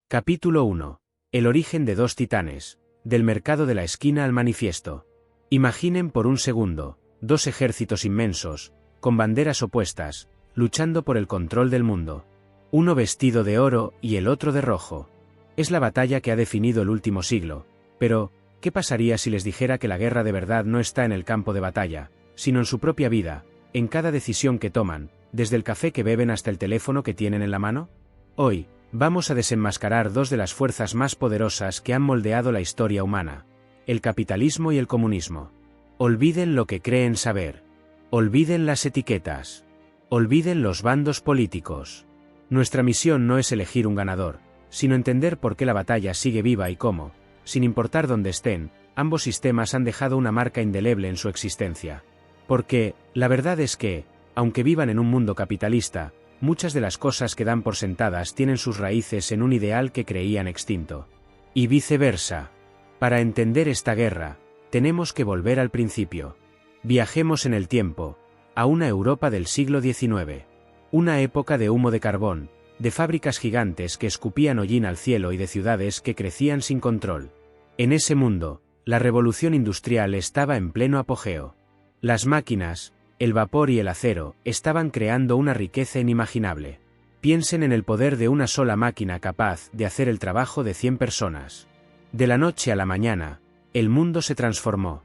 Capítulo 1. El origen de dos titanes. Del mercado de la esquina al manifiesto. Imaginen por un segundo, dos ejércitos inmensos, con banderas opuestas, luchando por el control del mundo. Uno vestido de oro y el otro de rojo. Es la batalla que ha definido el último siglo, pero, ¿qué pasaría si les dijera que la guerra de verdad no está en el campo de batalla, sino en su propia vida, en cada decisión que toman, desde el café que beben hasta el teléfono que tienen en la mano? Hoy, vamos a desenmascarar dos de las fuerzas más poderosas que han moldeado la historia humana: el capitalismo y el comunismo. Olviden lo que creen saber. Olviden las etiquetas. Olviden los bandos políticos. Nuestra misión no es elegir un ganador, sino entender por qué la batalla sigue viva y cómo, sin importar dónde estén, ambos sistemas han dejado una marca indeleble en su existencia. Porque, la verdad es que, aunque vivan en un mundo capitalista, muchas de las cosas que dan por sentadas tienen sus raíces en un ideal que creían extinto. Y viceversa. Para entender esta guerra, tenemos que volver al principio. Viajemos en el tiempo, a una Europa del siglo XIX. Una época de humo de carbón, de fábricas gigantes que escupían hollín al cielo y de ciudades que crecían sin control. En ese mundo, la revolución industrial estaba en pleno apogeo. Las máquinas, el vapor y el acero estaban creando una riqueza inimaginable. Piensen en el poder de una sola máquina capaz de hacer el trabajo de 100 personas. De la noche a la mañana, el mundo se transformó.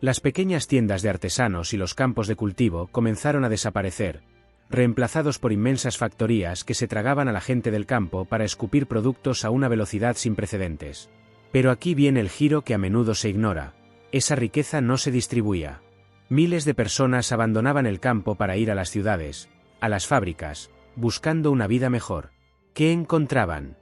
Las pequeñas tiendas de artesanos y los campos de cultivo comenzaron a desaparecer, reemplazados por inmensas factorías que se tragaban a la gente del campo para escupir productos a una velocidad sin precedentes. Pero aquí viene el giro que a menudo se ignora: esa riqueza no se distribuía. Miles de personas abandonaban el campo para ir a las ciudades, a las fábricas, buscando una vida mejor. ¿Qué encontraban?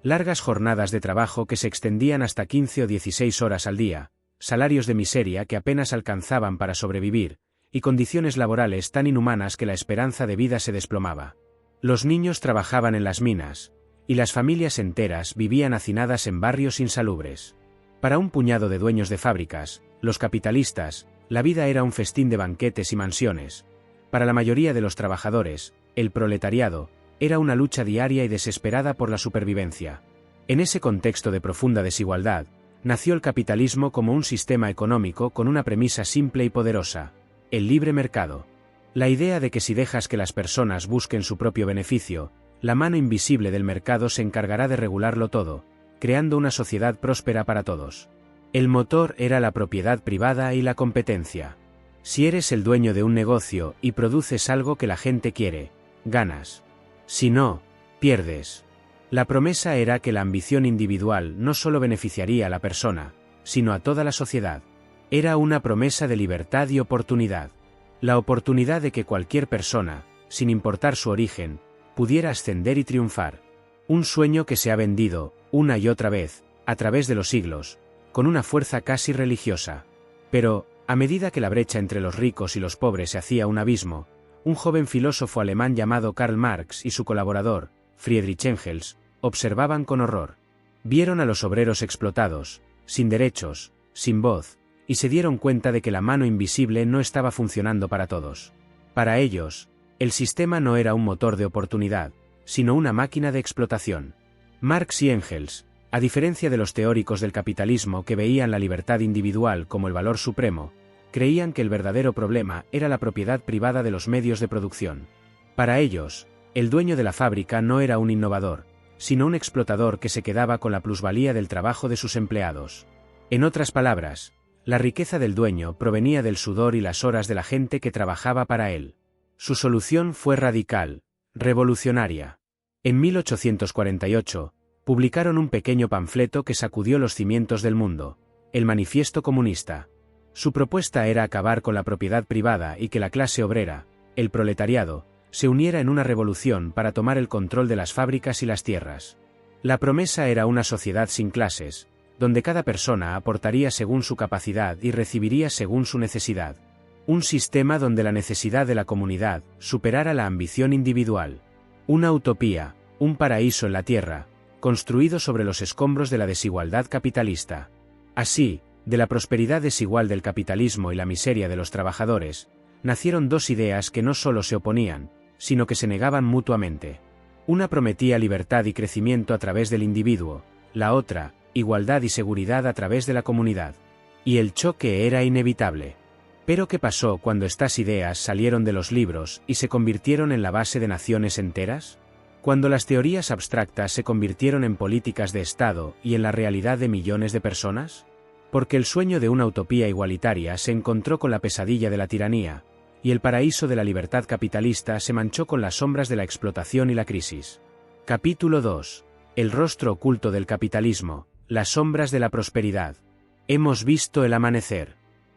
Largas jornadas de trabajo que se extendían hasta 15 o 16 horas al día, salarios de miseria que apenas alcanzaban para sobrevivir, y condiciones laborales tan inhumanas que la esperanza de vida se desplomaba. Los niños trabajaban en las minas, y las familias enteras vivían hacinadas en barrios insalubres. Para un puñado de dueños de fábricas, los capitalistas, la vida era un festín de banquetes y mansiones. Para la mayoría de los trabajadores, el proletariado, era una lucha diaria y desesperada por la supervivencia. En ese contexto de profunda desigualdad, nació el capitalismo como un sistema económico con una premisa simple y poderosa: el libre mercado. La idea de que si dejas que las personas busquen su propio beneficio, la mano invisible del mercado se encargará de regularlo todo, creando una sociedad próspera para todos. El motor era la propiedad privada y la competencia. Si eres el dueño de un negocio y produces algo que la gente quiere, ganas. Si no, pierdes. La promesa era que la ambición individual no solo beneficiaría a la persona, sino a toda la sociedad. Era una promesa de libertad y oportunidad. La oportunidad de que cualquier persona, sin importar su origen, pudiera ascender y triunfar. Un sueño que se ha vendido, una y otra vez, a través de los siglos, con una fuerza casi religiosa. Pero, a medida que la brecha entre los ricos y los pobres se hacía un abismo, un joven filósofo alemán llamado Karl Marx y su colaborador, Friedrich Engels, observaban con horror. Vieron a los obreros explotados, sin derechos, sin voz, y se dieron cuenta de que la mano invisible no estaba funcionando para todos. Para ellos, el sistema no era un motor de oportunidad, sino una máquina de explotación. Marx y Engels, a diferencia de los teóricos del capitalismo que veían la libertad individual como el valor supremo, creían que el verdadero problema era la propiedad privada de los medios de producción. Para ellos, el dueño de la fábrica no era un innovador, sino un explotador que se quedaba con la plusvalía del trabajo de sus empleados. En otras palabras, la riqueza del dueño provenía del sudor y las horas de la gente que trabajaba para él. Su solución fue radical, revolucionaria. En 1848, publicaron un pequeño panfleto que sacudió los cimientos del mundo: el Manifiesto Comunista. Su propuesta era acabar con la propiedad privada y que la clase obrera, el proletariado, se uniera en una revolución para tomar el control de las fábricas y las tierras. La promesa era una sociedad sin clases, donde cada persona aportaría según su capacidad y recibiría según su necesidad. Un sistema donde la necesidad de la comunidad superara la ambición individual. Una utopía, un paraíso en la tierra, construido sobre los escombros de la desigualdad capitalista. Así, de la prosperidad desigual del capitalismo y la miseria de los trabajadores, nacieron dos ideas que no solo se oponían, sino que se negaban mutuamente. Una prometía libertad y crecimiento a través del individuo, la otra, igualdad y seguridad a través de la comunidad. Y el choque era inevitable. Pero ¿qué pasó cuando estas ideas salieron de los libros y se convirtieron en la base de naciones enteras? Cuando las teorías abstractas se convirtieron en políticas de Estado y en la realidad de millones de personas? Porque el sueño de una utopía igualitaria se encontró con la pesadilla de la tiranía, y el paraíso de la libertad capitalista se manchó con las sombras de la explotación y la crisis. Capítulo 2. El rostro oculto del capitalismo, las sombras de la prosperidad. Hemos visto el amanecer.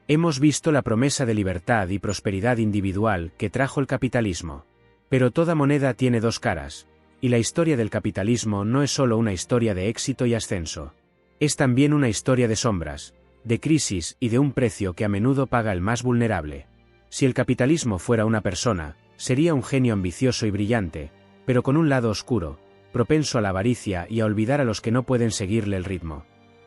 Hemos visto la promesa de libertad y prosperidad individual que trajo el capitalismo. Pero toda moneda tiene dos caras, y la historia del capitalismo no es solo una historia de éxito y ascenso. Es también una historia de sombras, de crisis y de un precio que a menudo paga el más vulnerable. Si el capitalismo fuera una persona, sería un genio ambicioso y brillante, pero con un lado oscuro, propenso a la avaricia y a olvidar a los que no pueden seguirle el ritmo.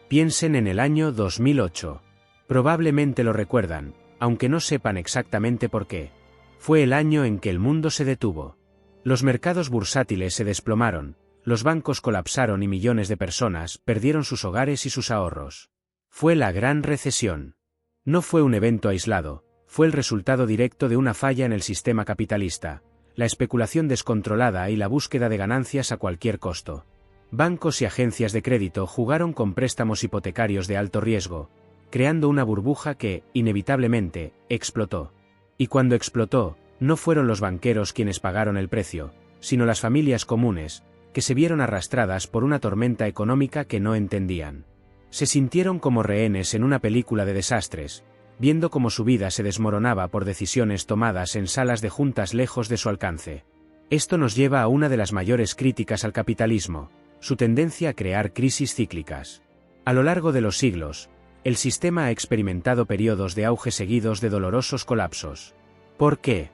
Piensen en el año 2008. Probablemente lo recuerdan, aunque no sepan exactamente por qué. Fue el año en que el mundo se detuvo. Los mercados bursátiles se desplomaron, los bancos colapsaron y millones de personas perdieron sus hogares y sus ahorros. Fue la Gran Recesión. No fue un evento aislado, fue el resultado directo de una falla en el sistema capitalista, la especulación descontrolada y la búsqueda de ganancias a cualquier costo. Bancos y agencias de crédito jugaron con préstamos hipotecarios de alto riesgo, creando una burbuja que, inevitablemente, explotó. Y cuando explotó, no fueron los banqueros quienes pagaron el precio, sino las familias comunes, que se vieron arrastradas por una tormenta económica que no entendían. Se sintieron como rehenes en una película de desastres, viendo cómo su vida se desmoronaba por decisiones tomadas en salas de juntas lejos de su alcance. Esto nos lleva a una de las mayores críticas al capitalismo, su tendencia a crear crisis cíclicas. A lo largo de los siglos, el sistema ha experimentado periodos de auge seguidos de dolorosos colapsos. ¿Por qué?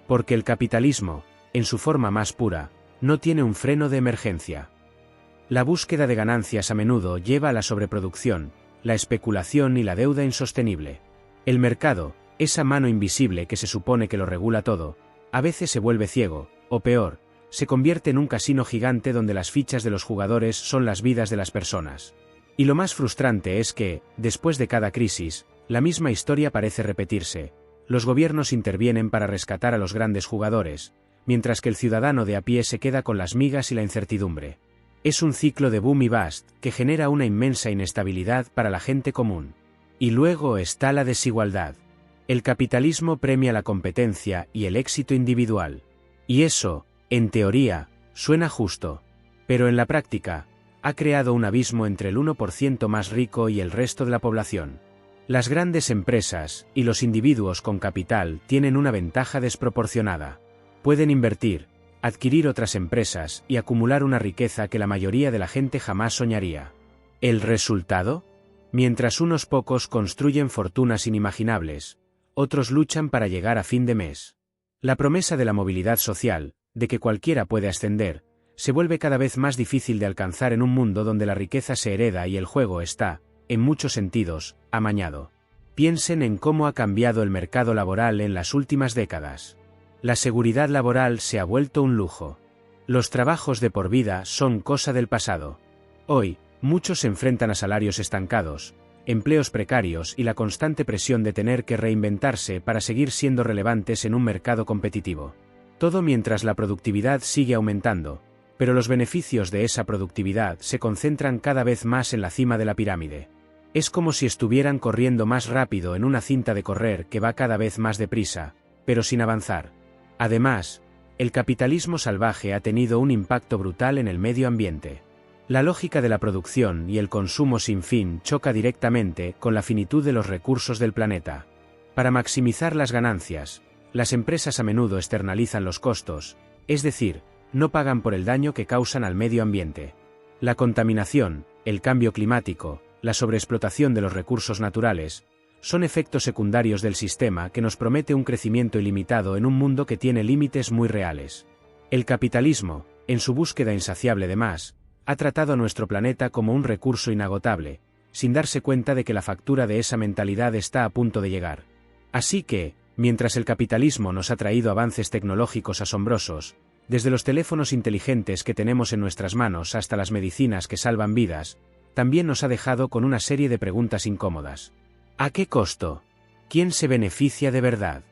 Porque el capitalismo, en su forma más pura, no tiene un freno de emergencia. La búsqueda de ganancias a menudo lleva a la sobreproducción, la especulación y la deuda insostenible. El mercado, esa mano invisible que se supone que lo regula todo, a veces se vuelve ciego, o peor, se convierte en un casino gigante donde las fichas de los jugadores son las vidas de las personas. Y lo más frustrante es que, después de cada crisis, la misma historia parece repetirse. Los gobiernos intervienen para rescatar a los grandes jugadores, mientras que el ciudadano de a pie se queda con las migas y la incertidumbre. Es un ciclo de boom y bust que genera una inmensa inestabilidad para la gente común. Y luego está la desigualdad. El capitalismo premia la competencia y el éxito individual. Y eso, en teoría, suena justo. Pero en la práctica, ha creado un abismo entre el 1% más rico y el resto de la población. Las grandes empresas y los individuos con capital tienen una ventaja desproporcionada. Pueden invertir, adquirir otras empresas y acumular una riqueza que la mayoría de la gente jamás soñaría. ¿El resultado? Mientras unos pocos construyen fortunas inimaginables, otros luchan para llegar a fin de mes. La promesa de la movilidad social, de que cualquiera puede ascender, se vuelve cada vez más difícil de alcanzar en un mundo donde la riqueza se hereda y el juego está, en muchos sentidos, amañado. Piensen en cómo ha cambiado el mercado laboral en las últimas décadas. La seguridad laboral se ha vuelto un lujo. Los trabajos de por vida son cosa del pasado. Hoy, muchos se enfrentan a salarios estancados, empleos precarios y la constante presión de tener que reinventarse para seguir siendo relevantes en un mercado competitivo. Todo mientras la productividad sigue aumentando, pero los beneficios de esa productividad se concentran cada vez más en la cima de la pirámide. Es como si estuvieran corriendo más rápido en una cinta de correr que va cada vez más deprisa, pero sin avanzar. Además, el capitalismo salvaje ha tenido un impacto brutal en el medio ambiente. La lógica de la producción y el consumo sin fin choca directamente con la finitud de los recursos del planeta. Para maximizar las ganancias, las empresas a menudo externalizan los costos, es decir, no pagan por el daño que causan al medio ambiente. La contaminación, el cambio climático, la sobreexplotación de los recursos naturales, son efectos secundarios del sistema que nos promete un crecimiento ilimitado en un mundo que tiene límites muy reales. El capitalismo, en su búsqueda insaciable de más, ha tratado a nuestro planeta como un recurso inagotable, sin darse cuenta de que la factura de esa mentalidad está a punto de llegar. Así que, mientras el capitalismo nos ha traído avances tecnológicos asombrosos, Desde los teléfonos inteligentes que tenemos en nuestras manos hasta las medicinas que salvan vidas, también nos ha dejado con una serie de preguntas incómodas. ¿A qué costo? ¿Quién se beneficia de verdad?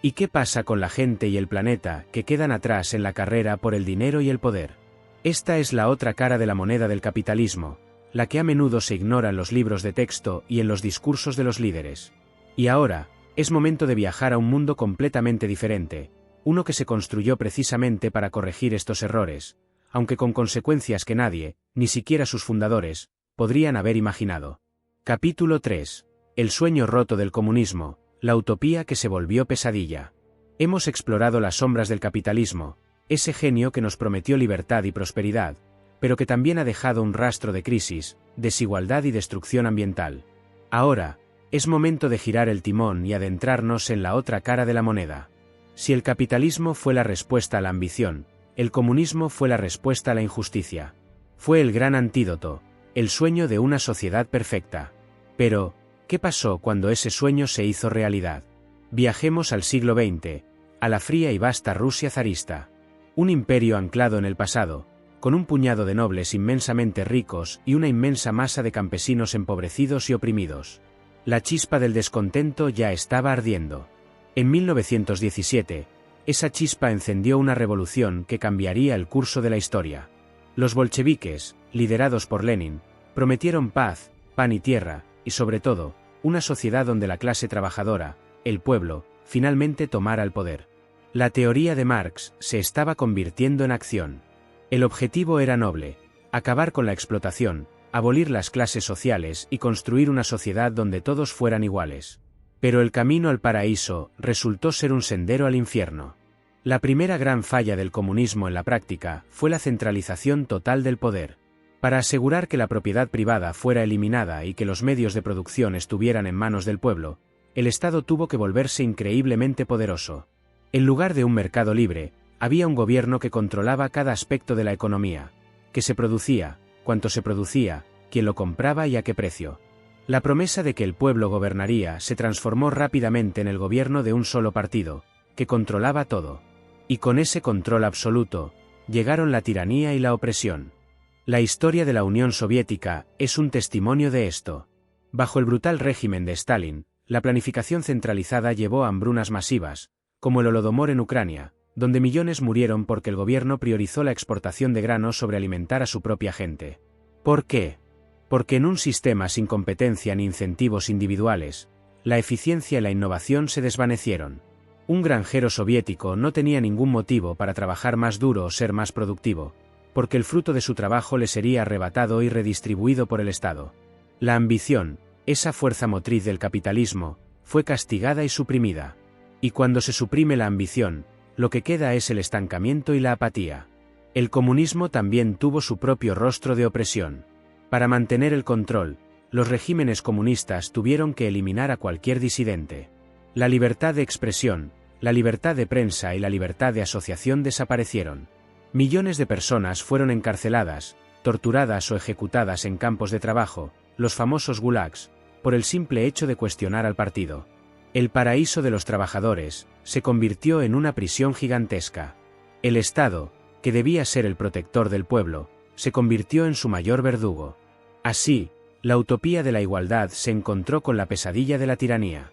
¿Y qué pasa con la gente y el planeta que quedan atrás en la carrera por el dinero y el poder? Esta es la otra cara de la moneda del capitalismo, la que a menudo se ignora en los libros de texto y en los discursos de los líderes. Y ahora, es momento de viajar a un mundo completamente diferente, uno que se construyó precisamente para corregir estos errores, aunque con consecuencias que nadie, ni siquiera sus fundadores, podrían haber imaginado. Capítulo 3. El sueño roto del comunismo, la utopía que se volvió pesadilla. Hemos explorado las sombras del capitalismo, ese genio que nos prometió libertad y prosperidad, pero que también ha dejado un rastro de crisis, desigualdad y destrucción ambiental. Ahora, es momento de girar el timón y adentrarnos en la otra cara de la moneda. Si el capitalismo fue la respuesta a la ambición, el comunismo fue la respuesta a la injusticia. Fue el gran antídoto, el sueño de una sociedad perfecta. Pero, ¿qué pasó cuando ese sueño se hizo realidad? Viajemos al siglo XX, a la fría y vasta Rusia zarista. Un imperio anclado en el pasado, con un puñado de nobles inmensamente ricos y una inmensa masa de campesinos empobrecidos y oprimidos. La chispa del descontento ya estaba ardiendo. En 1917, esa chispa encendió una revolución que cambiaría el curso de la historia. Los bolcheviques, liderados por Lenin, prometieron paz, pan y tierra, y sobre todo, una sociedad donde la clase trabajadora, el pueblo, finalmente tomara el poder. La teoría de Marx se estaba convirtiendo en acción. El objetivo era noble: acabar con la explotación, abolir las clases sociales y construir una sociedad donde todos fueran iguales. Pero el camino al paraíso resultó ser un sendero al infierno. La primera gran falla del comunismo en la práctica fue la centralización total del poder. Para asegurar que la propiedad privada fuera eliminada y que los medios de producción estuvieran en manos del pueblo, el Estado tuvo que volverse increíblemente poderoso. En lugar de un mercado libre, había un gobierno que controlaba cada aspecto de la economía: qué se producía, cuánto se producía, quién lo compraba y a qué precio. La promesa de que el pueblo gobernaría se transformó rápidamente en el gobierno de un solo partido, que controlaba todo. Y con ese control absoluto, llegaron la tiranía y la opresión. La historia de la Unión Soviética es un testimonio de esto. Bajo el brutal régimen de Stalin, la planificación centralizada llevó a hambrunas masivas, como el Holodomor en Ucrania, donde millones murieron porque el gobierno priorizó la exportación de granos sobre alimentar a su propia gente. ¿Por qué? Porque en un sistema sin competencia ni incentivos individuales, la eficiencia y la innovación se desvanecieron. Un granjero soviético no tenía ningún motivo para trabajar más duro o ser más productivo, porque el fruto de su trabajo le sería arrebatado y redistribuido por el Estado. La ambición, esa fuerza motriz del capitalismo, fue castigada y suprimida. Y cuando se suprime la ambición, lo que queda es el estancamiento y la apatía. El comunismo también tuvo su propio rostro de opresión. Para mantener el control, los regímenes comunistas tuvieron que eliminar a cualquier disidente. La libertad de expresión, la libertad de prensa y la libertad de asociación desaparecieron. Millones de personas fueron encarceladas, torturadas o ejecutadas en campos de trabajo, los famosos gulags, por el simple hecho de cuestionar al partido. El paraíso de los trabajadores se convirtió en una prisión gigantesca. El Estado, que debía ser el protector del pueblo, se convirtió en su mayor verdugo. Así, la utopía de la igualdad se encontró con la pesadilla de la tiranía.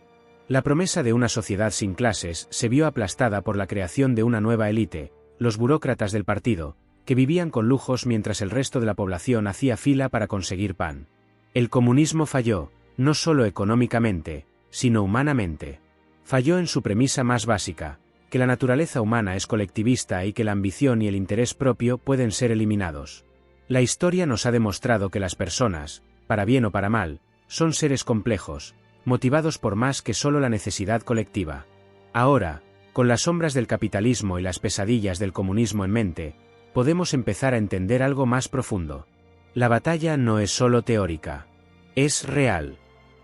La promesa de una sociedad sin clases se vio aplastada por la creación de una nueva élite, los burócratas del partido, que vivían con lujos mientras el resto de la población hacía fila para conseguir pan. El comunismo falló, no solo económicamente, sino humanamente. Falló en su premisa más básica, que la naturaleza humana es colectivista y que la ambición y el interés propio pueden ser eliminados. La historia nos ha demostrado que las personas, para bien o para mal, son seres complejos, motivados por más que solo la necesidad colectiva. Ahora, con las sombras del capitalismo y las pesadillas del comunismo en mente, podemos empezar a entender algo más profundo. La batalla no es solo teórica, es real.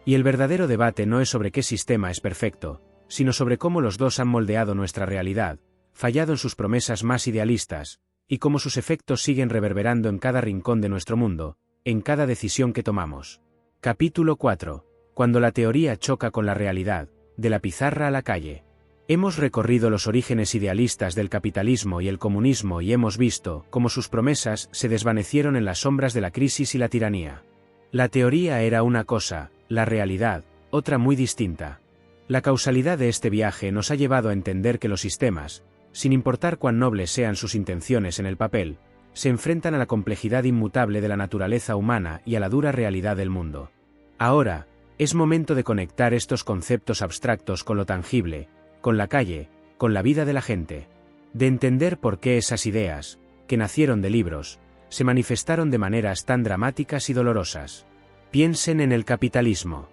Y el verdadero debate no es sobre qué sistema es perfecto, sino sobre cómo los dos han moldeado nuestra realidad, fallado en sus promesas más idealistas, y cómo sus efectos siguen reverberando en cada rincón de nuestro mundo, en cada decisión que tomamos. Capítulo 4. Cuando la teoría choca con la realidad, de la pizarra a la calle. Hemos recorrido los orígenes idealistas del capitalismo y el comunismo y hemos visto cómo sus promesas se desvanecieron en las sombras de la crisis y la tiranía. La teoría era una cosa, la realidad, otra muy distinta. La causalidad de este viaje nos ha llevado a entender que los sistemas, sin importar cuán nobles sean sus intenciones en el papel, se enfrentan a la complejidad inmutable de la naturaleza humana y a la dura realidad del mundo. Ahora, es momento de conectar estos conceptos abstractos con lo tangible, con la calle, con la vida de la gente. De entender por qué esas ideas, que nacieron de libros, se manifestaron de maneras tan dramáticas y dolorosas. Piensen en el capitalismo.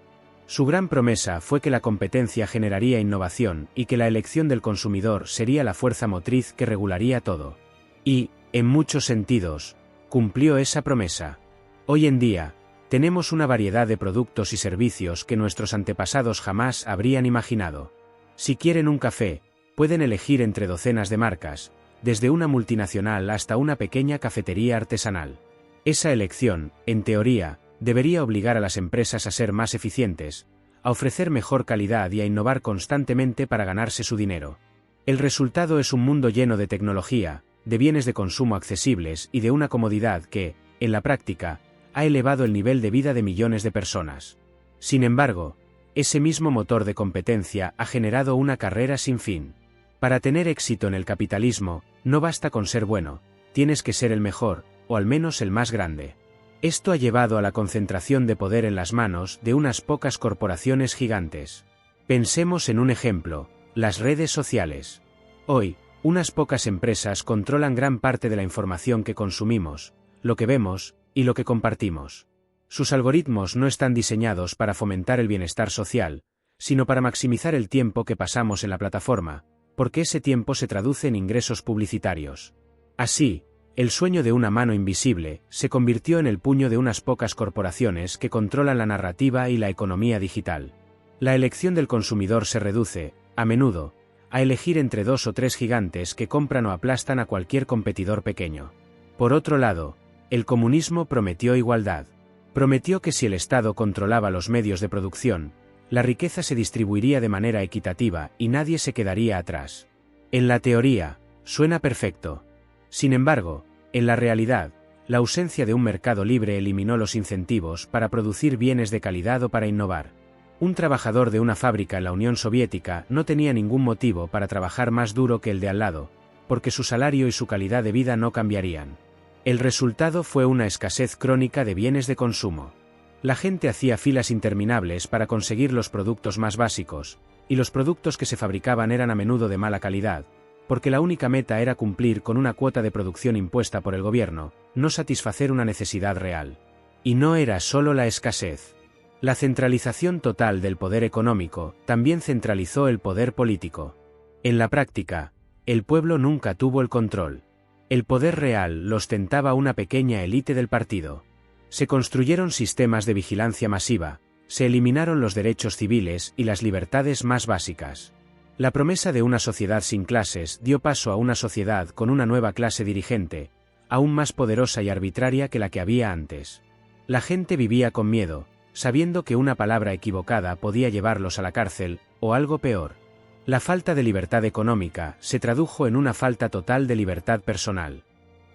Su gran promesa fue que la competencia generaría innovación y que la elección del consumidor sería la fuerza motriz que regularía todo. Y, en muchos sentidos, cumplió esa promesa. Hoy en día, tenemos una variedad de productos y servicios que nuestros antepasados jamás habrían imaginado. Si quieren un café, pueden elegir entre docenas de marcas, desde una multinacional hasta una pequeña cafetería artesanal. Esa elección, en teoría, debería obligar a las empresas a ser más eficientes, a ofrecer mejor calidad y a innovar constantemente para ganarse su dinero. El resultado es un mundo lleno de tecnología, de bienes de consumo accesibles y de una comodidad que, en la práctica, ha elevado el nivel de vida de millones de personas. Sin embargo, ese mismo motor de competencia ha generado una carrera sin fin. Para tener éxito en el capitalismo, no basta con ser bueno, tienes que ser el mejor, o al menos el más grande. Esto ha llevado a la concentración de poder en las manos de unas pocas corporaciones gigantes. Pensemos en un ejemplo, las redes sociales. Hoy, unas pocas empresas controlan gran parte de la información que consumimos, lo que vemos, y lo que compartimos. Sus algoritmos no están diseñados para fomentar el bienestar social, sino para maximizar el tiempo que pasamos en la plataforma, porque ese tiempo se traduce en ingresos publicitarios. Así, el sueño de una mano invisible se convirtió en el puño de unas pocas corporaciones que controlan la narrativa y la economía digital. La elección del consumidor se reduce, a menudo, a elegir entre 2 o 3 gigantes que compran o aplastan a cualquier competidor pequeño. Por otro lado, el comunismo prometió igualdad. Prometió que si el Estado controlaba los medios de producción, la riqueza se distribuiría de manera equitativa y nadie se quedaría atrás. En la teoría, suena perfecto. Sin embargo, en la realidad, la ausencia de un mercado libre eliminó los incentivos para producir bienes de calidad o para innovar. Un trabajador de una fábrica en la Unión Soviética no tenía ningún motivo para trabajar más duro que el de al lado, porque su salario y su calidad de vida no cambiarían. El resultado fue una escasez crónica de bienes de consumo. La gente hacía filas interminables para conseguir los productos más básicos, y los productos que se fabricaban eran a menudo de mala calidad, porque la única meta era cumplir con una cuota de producción impuesta por el gobierno, no satisfacer una necesidad real. Y no era solo la escasez. La centralización total del poder económico también centralizó el poder político. En la práctica, el pueblo nunca tuvo el control. El poder real lo ostentaba una pequeña élite del partido. Se construyeron sistemas de vigilancia masiva, se eliminaron los derechos civiles y las libertades más básicas. La promesa de una sociedad sin clases dio paso a una sociedad con una nueva clase dirigente, aún más poderosa y arbitraria que la que había antes. La gente vivía con miedo, sabiendo que una palabra equivocada podía llevarlos a la cárcel, o algo peor. La falta de libertad económica se tradujo en una falta total de libertad personal.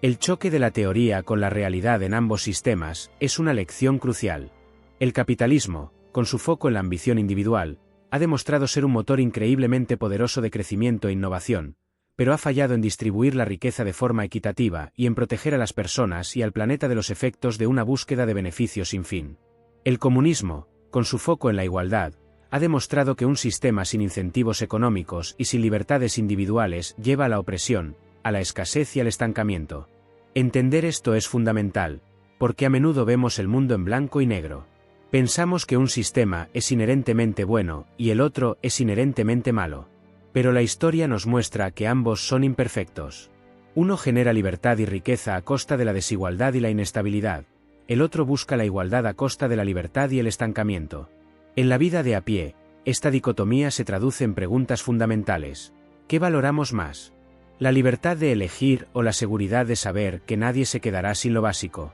El choque de la teoría con la realidad en ambos sistemas es una lección crucial. El capitalismo, con su foco en la ambición individual, ha demostrado ser un motor increíblemente poderoso de crecimiento e innovación, pero ha fallado en distribuir la riqueza de forma equitativa y en proteger a las personas y al planeta de los efectos de una búsqueda de beneficios sin fin. El comunismo, con su foco en la igualdad, ha demostrado que un sistema sin incentivos económicos y sin libertades individuales lleva a la opresión, a la escasez y al estancamiento. Entender esto es fundamental, porque a menudo vemos el mundo en blanco y negro. Pensamos que un sistema es inherentemente bueno y el otro es inherentemente malo. Pero la historia nos muestra que ambos son imperfectos. Uno genera libertad y riqueza a costa de la desigualdad y la inestabilidad, el otro busca la igualdad a costa de la libertad y el estancamiento. En la vida de a pie, esta dicotomía se traduce en preguntas fundamentales. ¿Qué valoramos más? ¿La libertad de elegir o la seguridad de saber que nadie se quedará sin lo básico?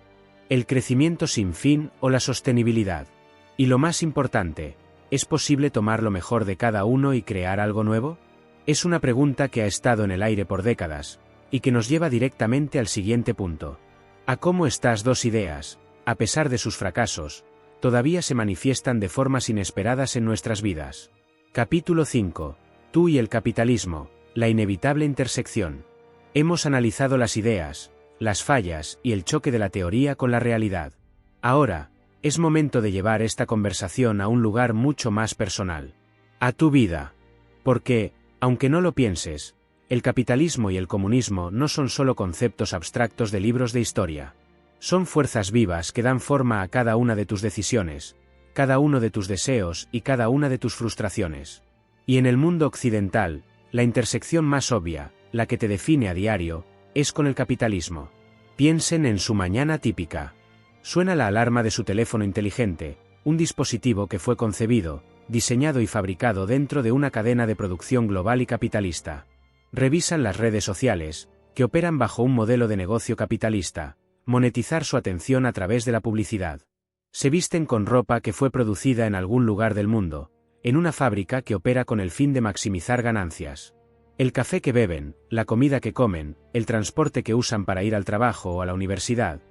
¿El crecimiento sin fin o la sostenibilidad? Y lo más importante, ¿es posible tomar lo mejor de cada uno y crear algo nuevo? Es una pregunta que ha estado en el aire por décadas, y que nos lleva directamente al siguiente punto. A cómo estas dos ideas, a pesar de sus fracasos, todavía se manifiestan de formas inesperadas en nuestras vidas. Capítulo 5. Tú y el capitalismo, la inevitable intersección. Hemos analizado las ideas, las fallas y el choque de la teoría con la realidad. Ahora, es momento de llevar esta conversación a un lugar mucho más personal. A tu vida. Porque, aunque no lo pienses, el capitalismo y el comunismo no son solo conceptos abstractos de libros de historia. Son fuerzas vivas que dan forma a cada una de tus decisiones, cada uno de tus deseos y cada una de tus frustraciones. Y en el mundo occidental, la intersección más obvia, la que te define a diario, es con el capitalismo. Piensen en su mañana típica. Suena la alarma de su teléfono inteligente, un dispositivo que fue concebido, diseñado y fabricado dentro de una cadena de producción global y capitalista. Revisan las redes sociales, que operan bajo un modelo de negocio capitalista, monetizar su atención a través de la publicidad. Se visten con ropa que fue producida en algún lugar del mundo, en una fábrica que opera con el fin de maximizar ganancias. El café que beben, la comida que comen, el transporte que usan para ir al trabajo o a la universidad,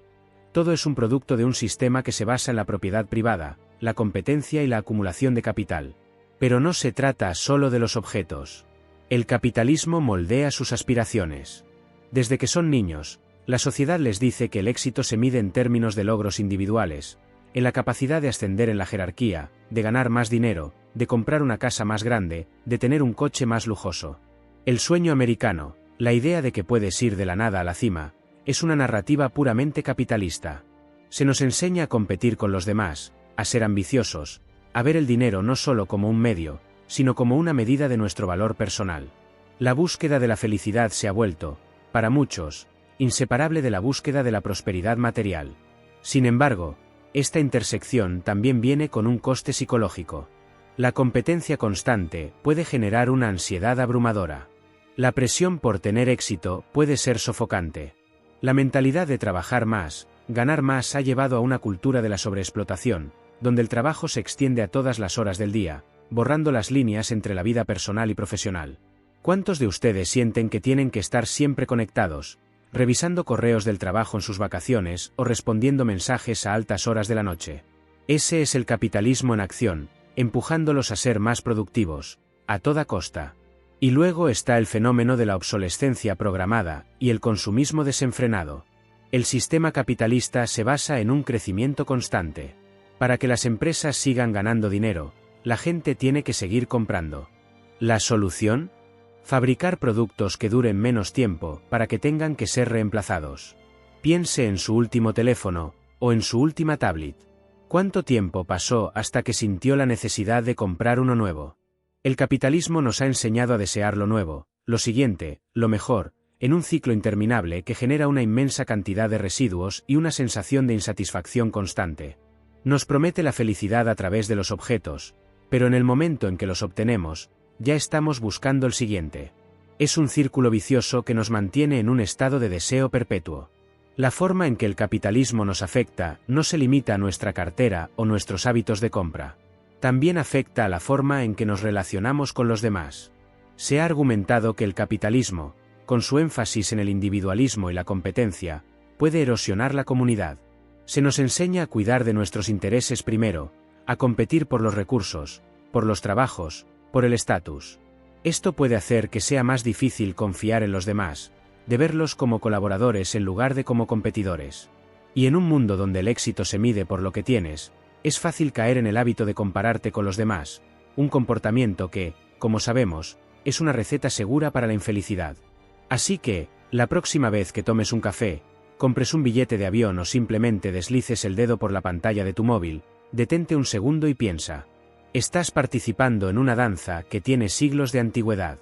todo es un producto de un sistema que se basa en la propiedad privada, la competencia y la acumulación de capital. Pero no se trata solo de los objetos. El capitalismo moldea sus aspiraciones. Desde que son niños, la sociedad les dice que el éxito se mide en términos de logros individuales, en la capacidad de ascender en la jerarquía, de ganar más dinero, de comprar una casa más grande, de tener un coche más lujoso. El sueño americano, la idea de que puedes ir de la nada a la cima, es una narrativa puramente capitalista. Se nos enseña a competir con los demás, a ser ambiciosos, a ver el dinero no solo como un medio, sino como una medida de nuestro valor personal. La búsqueda de la felicidad se ha vuelto, para muchos, inseparable de la búsqueda de la prosperidad material. Sin embargo, esta intersección también viene con un coste psicológico. La competencia constante puede generar una ansiedad abrumadora. La presión por tener éxito puede ser sofocante. La mentalidad de trabajar más, ganar más ha llevado a una cultura de la sobreexplotación, donde el trabajo se extiende a todas las horas del día, borrando las líneas entre la vida personal y profesional. ¿Cuántos de ustedes sienten que tienen que estar siempre conectados, revisando correos del trabajo en sus vacaciones o respondiendo mensajes a altas horas de la noche? Ese es el capitalismo en acción, empujándolos a ser más productivos, a toda costa. Y luego está el fenómeno de la obsolescencia programada y el consumismo desenfrenado. El sistema capitalista se basa en un crecimiento constante. Para que las empresas sigan ganando dinero, la gente tiene que seguir comprando. ¿La solución? Fabricar productos que duren menos tiempo para que tengan que ser reemplazados. Piense en su último teléfono, o en su última tablet. ¿Cuánto tiempo pasó hasta que sintió la necesidad de comprar uno nuevo? El capitalismo nos ha enseñado a desear lo nuevo, lo siguiente, lo mejor, en un ciclo interminable que genera una inmensa cantidad de residuos y una sensación de insatisfacción constante. Nos promete la felicidad a través de los objetos, pero en el momento en que los obtenemos, ya estamos buscando el siguiente. Es un círculo vicioso que nos mantiene en un estado de deseo perpetuo. La forma en que el capitalismo nos afecta no se limita a nuestra cartera o nuestros hábitos de compra. También afecta a la forma en que nos relacionamos con los demás. Se ha argumentado que el capitalismo, con su énfasis en el individualismo y la competencia, puede erosionar la comunidad. Se nos enseña a cuidar de nuestros intereses primero, a competir por los recursos, por los trabajos, por el estatus. Esto puede hacer que sea más difícil confiar en los demás, de verlos como colaboradores en lugar de como competidores. Y en un mundo donde el éxito se mide por lo que tienes, es fácil caer en el hábito de compararte con los demás, un comportamiento que, como sabemos, es una receta segura para la infelicidad. Así que, la próxima vez que tomes un café, compres un billete de avión o simplemente deslices el dedo por la pantalla de tu móvil, detente un segundo y piensa. Estás participando en una danza que tiene siglos de antigüedad.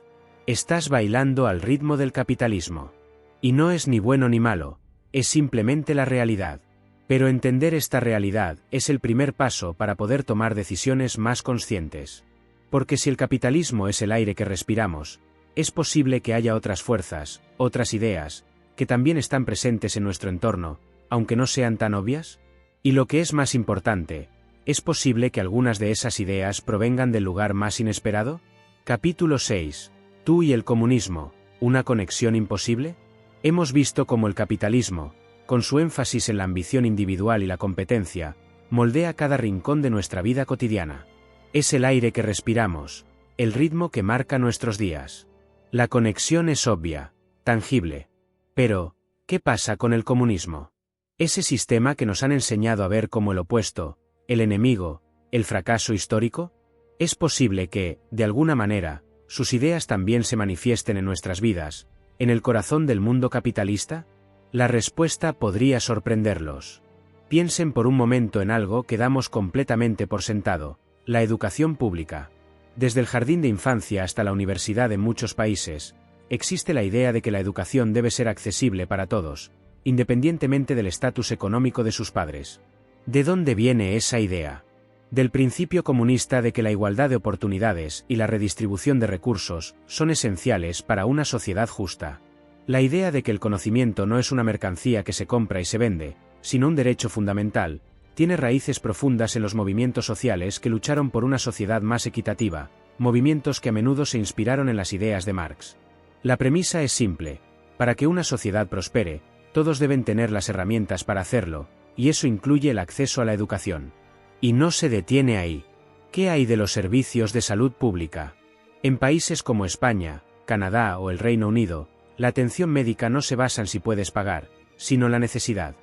Estás bailando al ritmo del capitalismo. Y no es ni bueno ni malo, es simplemente la realidad. Pero entender esta realidad es el primer paso para poder tomar decisiones más conscientes. Porque si el capitalismo es el aire que respiramos, es posible que haya otras fuerzas, otras ideas, que también están presentes en nuestro entorno, aunque no sean tan obvias. Y lo que es más importante, ¿es posible que algunas de esas ideas provengan del lugar más inesperado? Capítulo 6. Tú y el comunismo, ¿una conexión imposible? Hemos visto cómo el capitalismo, con su énfasis en la ambición individual y la competencia, moldea cada rincón de nuestra vida cotidiana. Es el aire que respiramos, el ritmo que marca nuestros días. La conexión es obvia, tangible. Pero, ¿qué pasa con el comunismo? Ese sistema que nos han enseñado a ver como el opuesto, el enemigo, el fracaso histórico. ¿Es posible que, de alguna manera, sus ideas también se manifiesten en nuestras vidas, en el corazón del mundo capitalista? La respuesta podría sorprenderlos. Piensen por un momento en algo que damos completamente por sentado: la educación pública. Desde el jardín de infancia hasta la universidad en muchos países, existe la idea de que la educación debe ser accesible para todos, independientemente del estatus económico de sus padres. ¿De dónde viene esa idea? Del principio comunista de que la igualdad de oportunidades y la redistribución de recursos son esenciales para una sociedad justa. La idea de que el conocimiento no es una mercancía que se compra y se vende, sino un derecho fundamental, tiene raíces profundas en los movimientos sociales que lucharon por una sociedad más equitativa, movimientos que a menudo se inspiraron en las ideas de Marx. La premisa es simple: para que una sociedad prospere, todos deben tener las herramientas para hacerlo, y eso incluye el acceso a la educación. Y no se detiene ahí. ¿Qué hay de los servicios de salud pública? En países como España, Canadá o el Reino Unido, la atención médica no se basa en si puedes pagar, sino en la necesidad.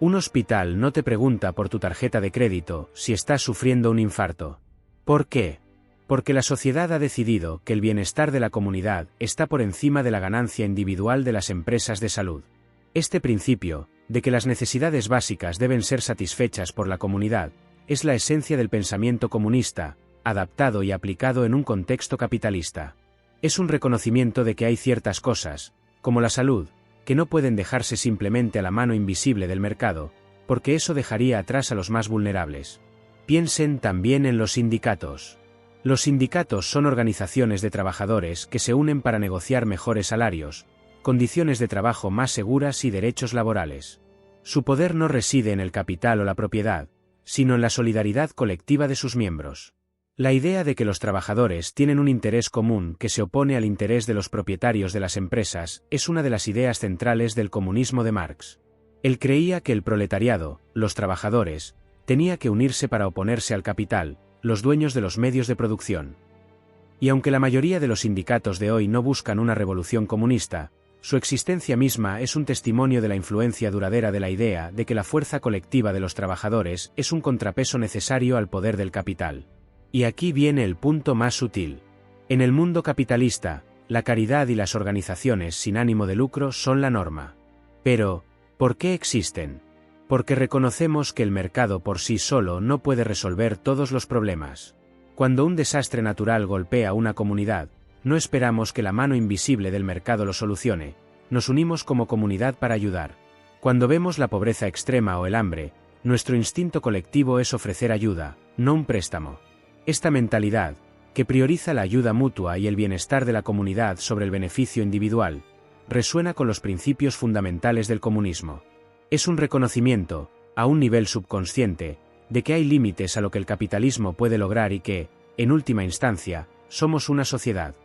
Un hospital no te pregunta por tu tarjeta de crédito si estás sufriendo un infarto. ¿Por qué? Porque la sociedad ha decidido que el bienestar de la comunidad está por encima de la ganancia individual de las empresas de salud. Este principio, de que las necesidades básicas deben ser satisfechas por la comunidad, es la esencia del pensamiento comunista, adaptado y aplicado en un contexto capitalista. Es un reconocimiento de que hay ciertas cosas, como la salud, que no pueden dejarse simplemente a la mano invisible del mercado, porque eso dejaría atrás a los más vulnerables. Piensen también en los sindicatos. Los sindicatos son organizaciones de trabajadores que se unen para negociar mejores salarios, condiciones de trabajo más seguras y derechos laborales. Su poder no reside en el capital o la propiedad, sino en la solidaridad colectiva de sus miembros. La idea de que los trabajadores tienen un interés común que se opone al interés de los propietarios de las empresas es una de las ideas centrales del comunismo de Marx. Él creía que el proletariado, los trabajadores, tenía que unirse para oponerse al capital, los dueños de los medios de producción. Y aunque la mayoría de los sindicatos de hoy no buscan una revolución comunista, su existencia misma es un testimonio de la influencia duradera de la idea de que la fuerza colectiva de los trabajadores es un contrapeso necesario al poder del capital. Y aquí viene el punto más sutil. En el mundo capitalista, la caridad y las organizaciones sin ánimo de lucro son la norma. Pero, ¿por qué existen? Porque reconocemos que el mercado por sí solo no puede resolver todos los problemas. Cuando un desastre natural golpea a una comunidad, no esperamos que la mano invisible del mercado lo solucione, nos unimos como comunidad para ayudar. Cuando vemos la pobreza extrema o el hambre, nuestro instinto colectivo es ofrecer ayuda, no un préstamo. Esta mentalidad, que prioriza la ayuda mutua y el bienestar de la comunidad sobre el beneficio individual, resuena con los principios fundamentales del comunismo. Es un reconocimiento, a un nivel subconsciente, de que hay límites a lo que el capitalismo puede lograr y que, en última instancia, somos una sociedad.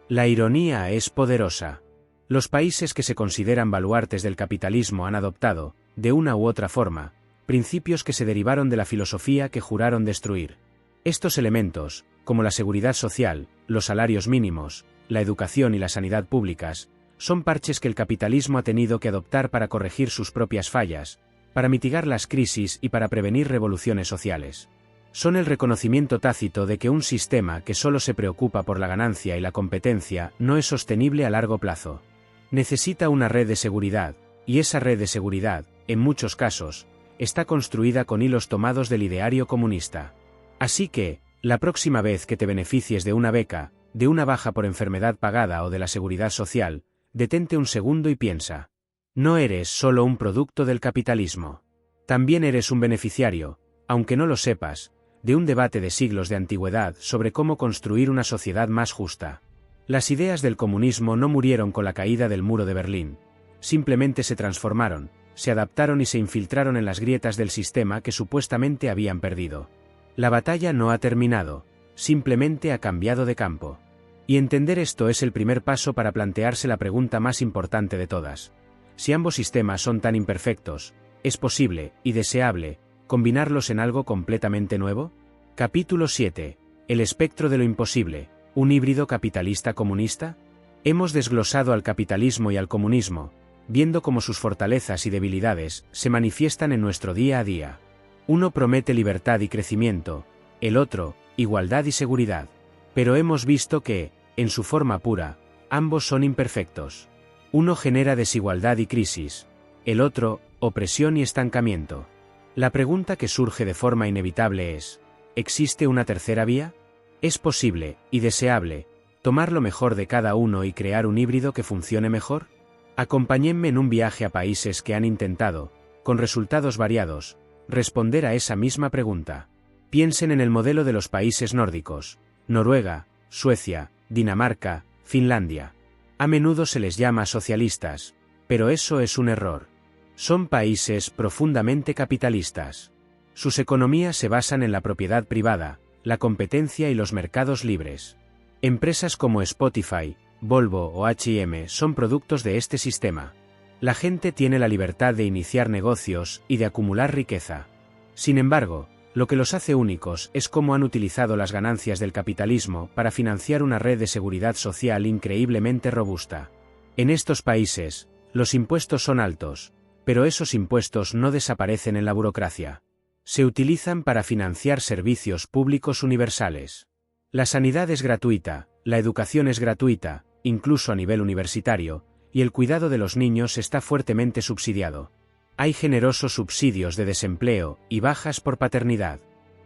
La ironía es poderosa. Los países que se consideran baluartes del capitalismo han adoptado, de una u otra forma, principios que se derivaron de la filosofía que juraron destruir. Estos elementos, como la seguridad social, los salarios mínimos, la educación y la sanidad públicas, son parches que el capitalismo ha tenido que adoptar para corregir sus propias fallas, para mitigar las crisis y para prevenir revoluciones sociales. Son el reconocimiento tácito de que un sistema que solo se preocupa por la ganancia y la competencia no es sostenible a largo plazo. Necesita una red de seguridad, y esa red de seguridad, en muchos casos, está construida con hilos tomados del ideario comunista. Así que, la próxima vez que te beneficies de una beca, de una baja por enfermedad pagada o de la seguridad social, detente un segundo y piensa. No eres solo un producto del capitalismo. También eres un beneficiario, aunque no lo sepas, de un debate de siglos de antigüedad sobre cómo construir una sociedad más justa. Las ideas del comunismo no murieron con la caída del muro de Berlín, simplemente se transformaron, se adaptaron y se infiltraron en las grietas del sistema que supuestamente habían perdido. La batalla no ha terminado, simplemente ha cambiado de campo. Y entender esto es el primer paso para plantearse la pregunta más importante de todas. Si ambos sistemas son tan imperfectos, ¿es posible, y deseable, combinarlos en algo completamente nuevo? Capítulo 7. El espectro de lo imposible, ¿un híbrido capitalista comunista? Hemos desglosado al capitalismo y al comunismo, viendo cómo sus fortalezas y debilidades se manifiestan en nuestro día a día. Uno promete libertad y crecimiento, el otro, igualdad y seguridad. Pero hemos visto que, en su forma pura, ambos son imperfectos. Uno genera desigualdad y crisis, el otro, opresión y estancamiento. La pregunta que surge de forma inevitable es, ¿existe una tercera vía? ¿Es posible, y deseable, tomar lo mejor de cada uno y crear un híbrido que funcione mejor? Acompáñenme en un viaje a países que han intentado, con resultados variados, responder a esa misma pregunta. Piensen en el modelo de los países nórdicos, Noruega, Suecia, Dinamarca, Finlandia. A menudo se les llama socialistas, pero eso es un error. Son países profundamente capitalistas. Sus economías se basan en la propiedad privada, la competencia y los mercados libres. Empresas como Spotify, Volvo o H&M son productos de este sistema. La gente tiene la libertad de iniciar negocios y de acumular riqueza. Sin embargo, lo que los hace únicos es cómo han utilizado las ganancias del capitalismo para financiar una red de seguridad social increíblemente robusta. En estos países, los impuestos son altos, pero esos impuestos no desaparecen en la burocracia. Se utilizan para financiar servicios públicos universales. La sanidad es gratuita, la educación es gratuita, incluso a nivel universitario, y el cuidado de los niños está fuertemente subsidiado. Hay generosos subsidios de desempleo y bajas por paternidad.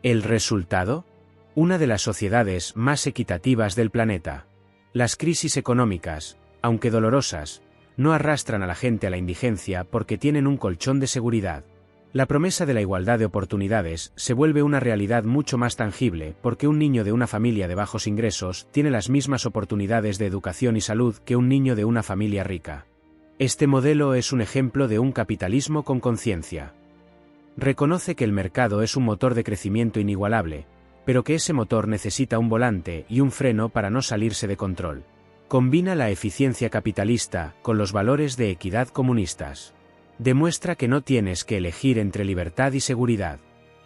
¿El resultado? Una de las sociedades más equitativas del planeta. Las crisis económicas, aunque dolorosas, no arrastran a la gente a la indigencia porque tienen un colchón de seguridad. La promesa de la igualdad de oportunidades se vuelve una realidad mucho más tangible porque un niño de una familia de bajos ingresos tiene las mismas oportunidades de educación y salud que un niño de una familia rica. Este modelo es un ejemplo de un capitalismo con conciencia. Reconoce que el mercado es un motor de crecimiento inigualable, pero que ese motor necesita un volante y un freno para no salirse de control. Combina la eficiencia capitalista con los valores de equidad comunistas. Demuestra que no tienes que elegir entre libertad y seguridad.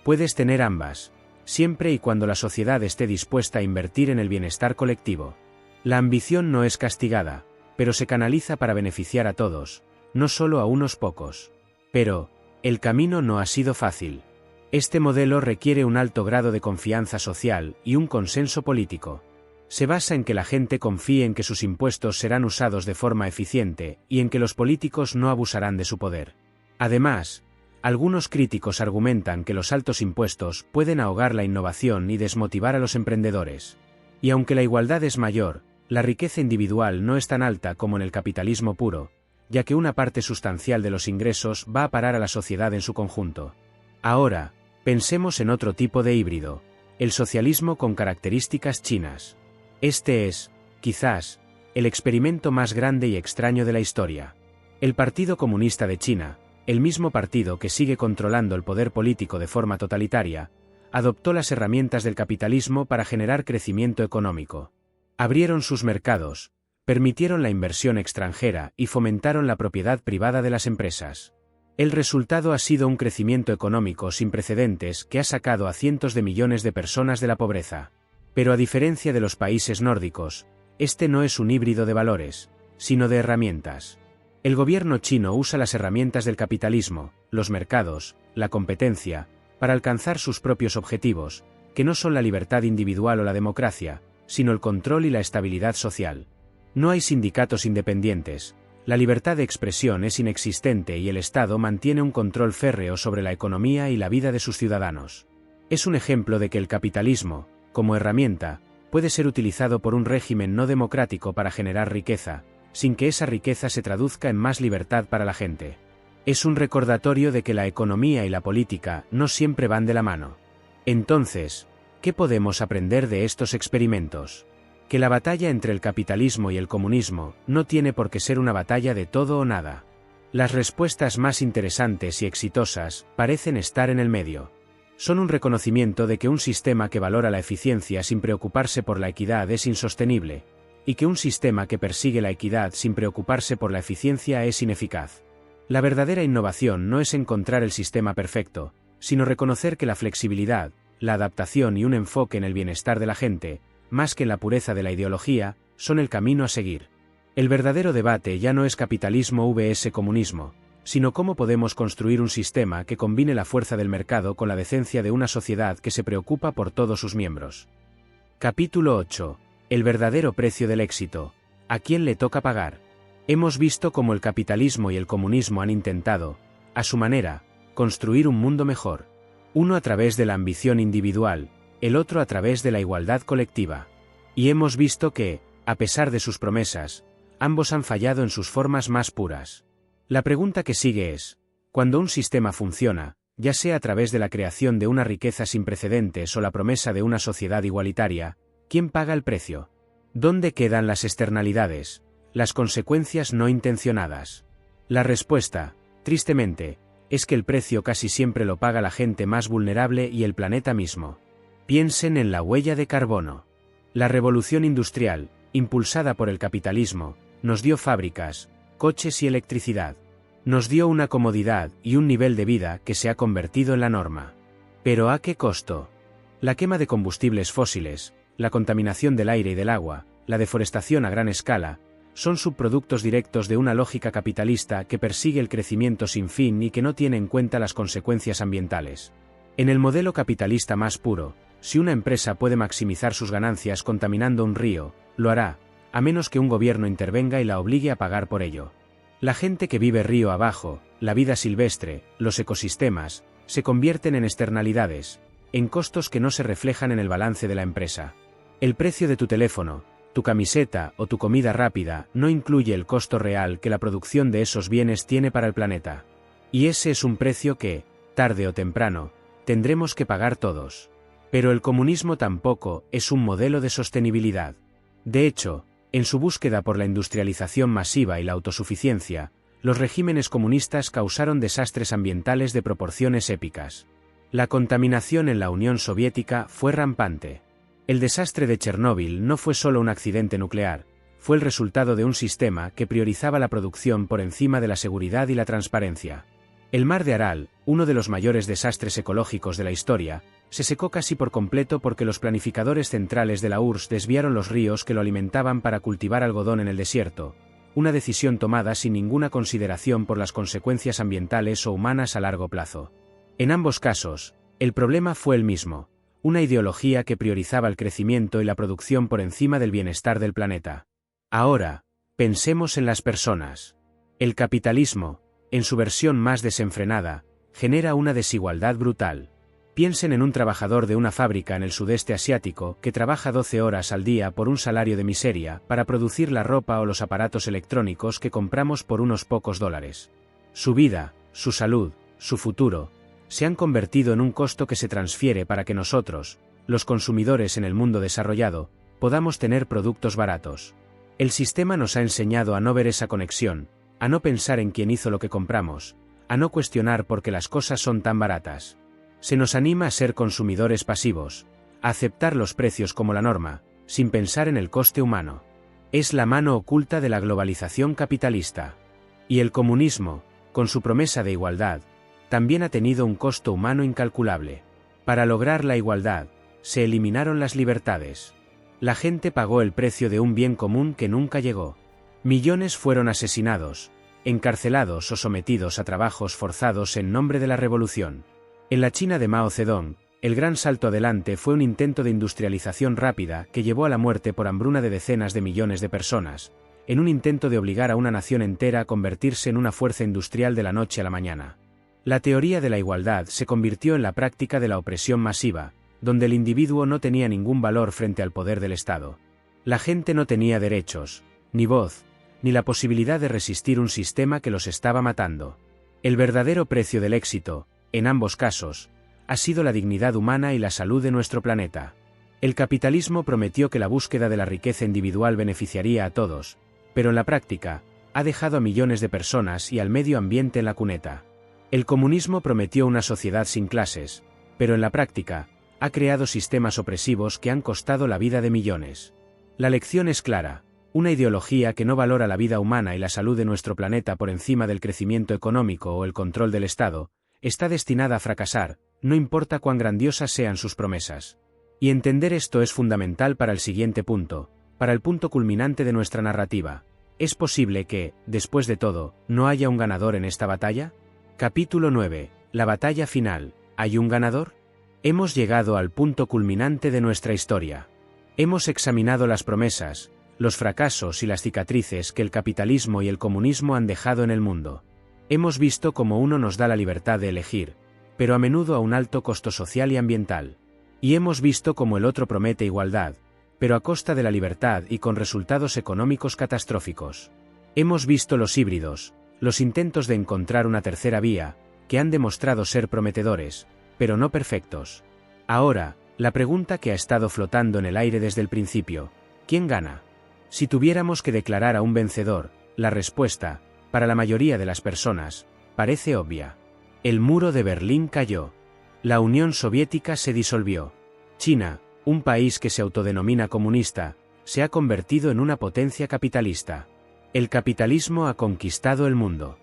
Puedes tener ambas, siempre y cuando la sociedad esté dispuesta a invertir en el bienestar colectivo. La ambición no es castigada, pero se canaliza para beneficiar a todos, no solo a unos pocos. Pero, el camino no ha sido fácil. Este modelo requiere un alto grado de confianza social y un consenso político. Se basa en que la gente confíe en que sus impuestos serán usados de forma eficiente y en que los políticos no abusarán de su poder. Además, algunos críticos argumentan que los altos impuestos pueden ahogar la innovación y desmotivar a los emprendedores. Y aunque la igualdad es mayor, la riqueza individual no es tan alta como en el capitalismo puro, ya que una parte sustancial de los ingresos va a parar a la sociedad en su conjunto. Ahora, pensemos en otro tipo de híbrido, el socialismo con características chinas. Este es, quizás, el experimento más grande y extraño de la historia. El Partido Comunista de China, el mismo partido que sigue controlando el poder político de forma totalitaria, adoptó las herramientas del capitalismo para generar crecimiento económico. Abrieron sus mercados, permitieron la inversión extranjera y fomentaron la propiedad privada de las empresas. El resultado ha sido un crecimiento económico sin precedentes que ha sacado a cientos de millones de personas de la pobreza. Pero a diferencia de los países nórdicos, este no es un híbrido de valores, sino de herramientas. El gobierno chino usa las herramientas del capitalismo, los mercados, la competencia, para alcanzar sus propios objetivos, que no son la libertad individual o la democracia, sino el control y la estabilidad social. No hay sindicatos independientes, la libertad de expresión es inexistente y el Estado mantiene un control férreo sobre la economía y la vida de sus ciudadanos. Es un ejemplo de que el capitalismo, como herramienta, puede ser utilizado por un régimen no democrático para generar riqueza, sin que esa riqueza se traduzca en más libertad para la gente. Es un recordatorio de que la economía y la política no siempre van de la mano. Entonces, ¿qué podemos aprender de estos experimentos? Que la batalla entre el capitalismo y el comunismo no tiene por qué ser una batalla de todo o nada. Las respuestas más interesantes y exitosas parecen estar en el medio. Son un reconocimiento de que un sistema que valora la eficiencia sin preocuparse por la equidad es insostenible, y que un sistema que persigue la equidad sin preocuparse por la eficiencia es ineficaz. La verdadera innovación no es encontrar el sistema perfecto, sino reconocer que la flexibilidad, la adaptación y un enfoque en el bienestar de la gente, más que en la pureza de la ideología, son el camino a seguir. El verdadero debate ya no es capitalismo vs comunismo, sino cómo podemos construir un sistema que combine la fuerza del mercado con la decencia de una sociedad que se preocupa por todos sus miembros. Capítulo 8. El verdadero precio del éxito. ¿A quién le toca pagar? Hemos visto cómo el capitalismo y el comunismo han intentado, a su manera, construir un mundo mejor. Uno a través de la ambición individual, el otro a través de la igualdad colectiva. Y hemos visto que, a pesar de sus promesas, ambos han fallado en sus formas más puras. La pregunta que sigue es, cuando un sistema funciona, ya sea a través de la creación de una riqueza sin precedentes o la promesa de una sociedad igualitaria, ¿quién paga el precio? ¿Dónde quedan las externalidades, las consecuencias no intencionadas? La respuesta, tristemente, es que el precio casi siempre lo paga la gente más vulnerable y el planeta mismo. Piensen en la huella de carbono. La revolución industrial, impulsada por el capitalismo, nos dio fábricas, coches y electricidad. Nos dio una comodidad y un nivel de vida que se ha convertido en la norma. ¿Pero a qué costo? La quema de combustibles fósiles, la contaminación del aire y del agua, la deforestación a gran escala, son subproductos directos de una lógica capitalista que persigue el crecimiento sin fin y que no tiene en cuenta las consecuencias ambientales. En el modelo capitalista más puro, si una empresa puede maximizar sus ganancias contaminando un río, lo hará, a menos que un gobierno intervenga y la obligue a pagar por ello. La gente que vive río abajo, la vida silvestre, los ecosistemas, se convierten en externalidades, en costos que no se reflejan en el balance de la empresa. El precio de tu teléfono, tu camiseta o tu comida rápida no incluye el costo real que la producción de esos bienes tiene para el planeta. Y ese es un precio que, tarde o temprano, tendremos que pagar todos. Pero el comunismo tampoco es un modelo de sostenibilidad. De hecho, en su búsqueda por la industrialización masiva y la autosuficiencia, los regímenes comunistas causaron desastres ambientales de proporciones épicas. La contaminación en la Unión Soviética fue rampante. El desastre de Chernóbil no fue solo un accidente nuclear, fue el resultado de un sistema que priorizaba la producción por encima de la seguridad y la transparencia. El mar de Aral, uno de los mayores desastres ecológicos de la historia, se secó casi por completo porque los planificadores centrales de la URSS desviaron los ríos que lo alimentaban para cultivar algodón en el desierto, una decisión tomada sin ninguna consideración por las consecuencias ambientales o humanas a largo plazo. En ambos casos, el problema fue el mismo, una ideología que priorizaba el crecimiento y la producción por encima del bienestar del planeta. Ahora, pensemos en las personas. El capitalismo, en su versión más desenfrenada, genera una desigualdad brutal. Piensen en un trabajador de una fábrica en el sudeste asiático que trabaja 12 horas al día por un salario de miseria para producir la ropa o los aparatos electrónicos que compramos por unos pocos dólares. Su vida, su salud, su futuro, se han convertido en un costo que se transfiere para que nosotros, los consumidores en el mundo desarrollado, podamos tener productos baratos. El sistema nos ha enseñado a no ver esa conexión, a no pensar en quién hizo lo que compramos, a no cuestionar por qué las cosas son tan baratas. Se nos anima a ser consumidores pasivos, a aceptar los precios como la norma, sin pensar en el coste humano. Es la mano oculta de la globalización capitalista. Y el comunismo, con su promesa de igualdad, también ha tenido un costo humano incalculable. Para lograr la igualdad, se eliminaron las libertades. La gente pagó el precio de un bien común que nunca llegó. Millones fueron asesinados, encarcelados o sometidos a trabajos forzados en nombre de la revolución. En la China de Mao Zedong, el gran salto adelante fue un intento de industrialización rápida que llevó a la muerte por hambruna de decenas de millones de personas, en un intento de obligar a una nación entera a convertirse en una fuerza industrial de la noche a la mañana. La teoría de la igualdad se convirtió en la práctica de la opresión masiva, donde el individuo no tenía ningún valor frente al poder del Estado. La gente no tenía derechos, ni voz, ni la posibilidad de resistir un sistema que los estaba matando. El verdadero precio del éxito, en ambos casos, ha sido la dignidad humana y la salud de nuestro planeta. El capitalismo prometió que la búsqueda de la riqueza individual beneficiaría a todos, pero en la práctica, ha dejado a millones de personas y al medio ambiente en la cuneta. El comunismo prometió una sociedad sin clases, pero en la práctica, ha creado sistemas opresivos que han costado la vida de millones. La lección es clara, Una ideología que no valora la vida humana y la salud de nuestro planeta por encima del crecimiento económico o el control del Estado, está destinada a fracasar, no importa cuán grandiosas sean sus promesas. Y entender esto es fundamental para el siguiente punto, para el punto culminante de nuestra narrativa. ¿Es posible que, después de todo, no haya un ganador en esta batalla? Capítulo 9. La batalla final. ¿Hay un ganador? Hemos llegado al punto culminante de nuestra historia. Hemos examinado las promesas, los fracasos y las cicatrices que el capitalismo y el comunismo han dejado en el mundo. Hemos visto cómo uno nos da la libertad de elegir, pero a menudo a un alto costo social y ambiental. Y hemos visto cómo el otro promete igualdad, pero a costa de la libertad y con resultados económicos catastróficos. Hemos visto los híbridos, los intentos de encontrar una tercera vía, que han demostrado ser prometedores, pero no perfectos. Ahora, la pregunta que ha estado flotando en el aire desde el principio: ¿quién gana? Si tuviéramos que declarar a un vencedor, la respuesta, para la mayoría de las personas, parece obvia. El muro de Berlín cayó. La Unión Soviética se disolvió. China, un país que se autodenomina comunista, se ha convertido en una potencia capitalista. El capitalismo ha conquistado el mundo.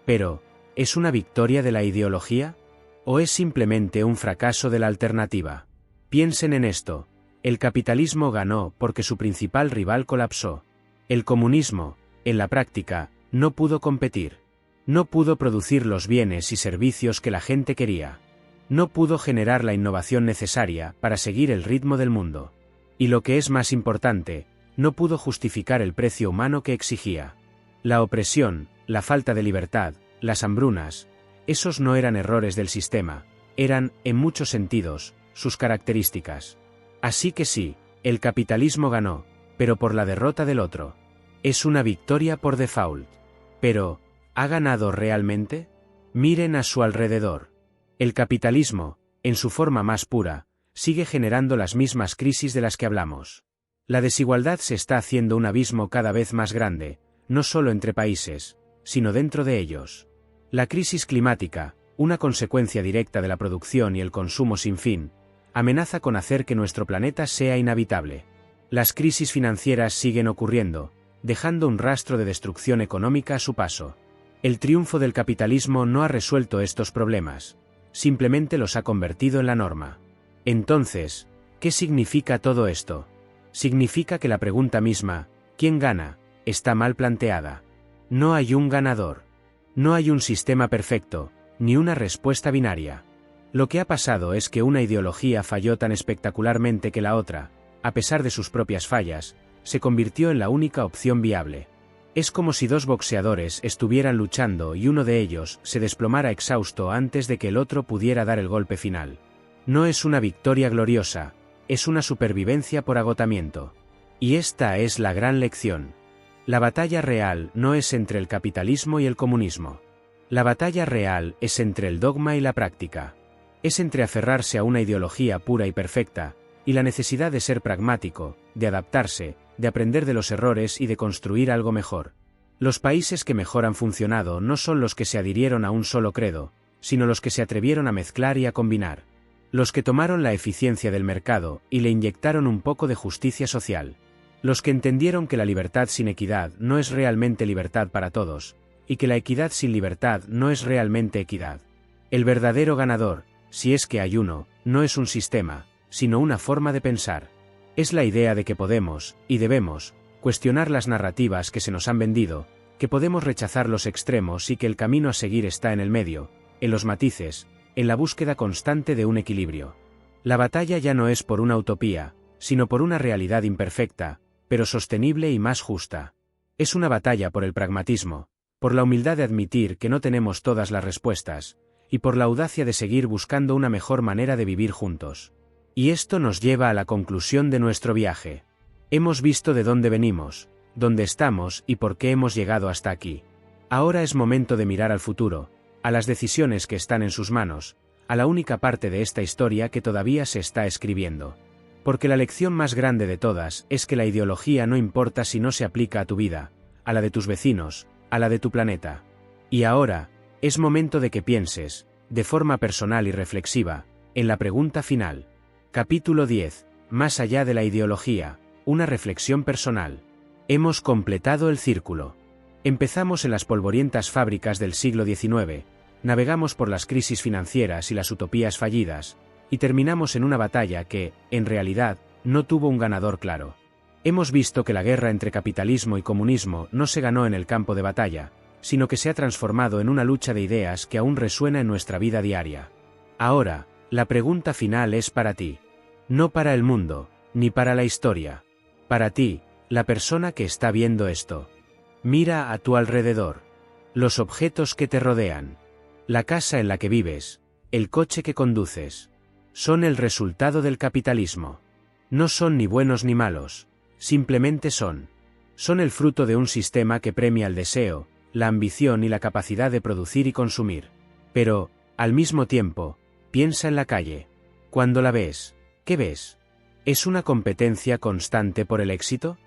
Pero, ¿es una victoria de la ideología? ¿O es simplemente un fracaso de la alternativa? Piensen en esto. El capitalismo ganó porque su principal rival colapsó. El comunismo, en la práctica, no pudo competir. No pudo producir los bienes y servicios que la gente quería. No pudo generar la innovación necesaria para seguir el ritmo del mundo. Y lo que es más importante, no pudo justificar el precio humano que exigía. La opresión, la falta de libertad, las hambrunas, esos no eran errores del sistema, eran, en muchos sentidos, sus características. Así que sí, el capitalismo ganó, pero por la derrota del otro. Es una victoria por default. Pero, ¿ha ganado realmente? Miren a su alrededor. El capitalismo, en su forma más pura, sigue generando las mismas crisis de las que hablamos. La desigualdad se está haciendo un abismo cada vez más grande, no solo entre países, sino dentro de ellos. La crisis climática, una consecuencia directa de la producción y el consumo sin fin, amenaza con hacer que nuestro planeta sea inhabitable. Las crisis financieras siguen ocurriendo, dejando un rastro de destrucción económica a su paso. El triunfo del capitalismo no ha resuelto estos problemas, simplemente los ha convertido en la norma. Entonces, ¿qué significa todo esto? Significa que la pregunta misma, ¿quién gana?, está mal planteada. No hay un ganador. No hay un sistema perfecto, ni una respuesta binaria. Lo que ha pasado es que una ideología falló tan espectacularmente que la otra, a pesar de sus propias fallas, se convirtió en la única opción viable. Es como si dos boxeadores estuvieran luchando y uno de ellos se desplomara exhausto antes de que el otro pudiera dar el golpe final. No es una victoria gloriosa, es una supervivencia por agotamiento. Y esta es la gran lección. La batalla real no es entre el capitalismo y el comunismo. La batalla real es entre el dogma y la práctica. Es entre aferrarse a una ideología pura y perfecta, y la necesidad de ser pragmático, de adaptarse, de aprender de los errores y de construir algo mejor. Los países que mejor han funcionado no son los que se adhirieron a un solo credo, sino los que se atrevieron a mezclar y a combinar. Los que tomaron la eficiencia del mercado y le inyectaron un poco de justicia social. Los que entendieron que la libertad sin equidad no es realmente libertad para todos, y que la equidad sin libertad no es realmente equidad. El verdadero ganador, si es que hay uno, no es un sistema, sino una forma de pensar. Es la idea de que podemos, y debemos, cuestionar las narrativas que se nos han vendido, que podemos rechazar los extremos y que el camino a seguir está en el medio, en los matices, en la búsqueda constante de un equilibrio. La batalla ya no es por una utopía, sino por una realidad imperfecta, pero sostenible y más justa. Es una batalla por el pragmatismo, por la humildad de admitir que no tenemos todas las respuestas, y por la audacia de seguir buscando una mejor manera de vivir juntos. Y esto nos lleva a la conclusión de nuestro viaje. Hemos visto de dónde venimos, dónde estamos y por qué hemos llegado hasta aquí. Ahora es momento de mirar al futuro, a las decisiones que están en sus manos, a la única parte de esta historia que todavía se está escribiendo. Porque la lección más grande de todas es que la ideología no importa si no se aplica a tu vida, a la de tus vecinos, a la de tu planeta. Y ahora, es momento de que pienses, de forma personal y reflexiva, en la pregunta final. Capítulo 10. Más allá de la ideología, una reflexión personal. Hemos completado el círculo. Empezamos en las polvorientas fábricas del siglo XIX, navegamos por las crisis financieras y las utopías fallidas, y terminamos en una batalla que, en realidad, no tuvo un ganador claro. Hemos visto que la guerra entre capitalismo y comunismo no se ganó en el campo de batalla, sino que se ha transformado en una lucha de ideas que aún resuena en nuestra vida diaria. Ahora, la pregunta final es para ti. No para el mundo, ni para la historia. Para ti, la persona que está viendo esto. Mira a tu alrededor. Los objetos que te rodean. La casa en la que vives, el coche que conduces. Son el resultado del capitalismo. No son ni buenos ni malos, simplemente son. Son el fruto de un sistema que premia el deseo, la ambición y la capacidad de producir y consumir. Pero, al mismo tiempo, piensa en la calle. Cuando la ves, ¿qué ves? ¿Es una competencia constante por el éxito?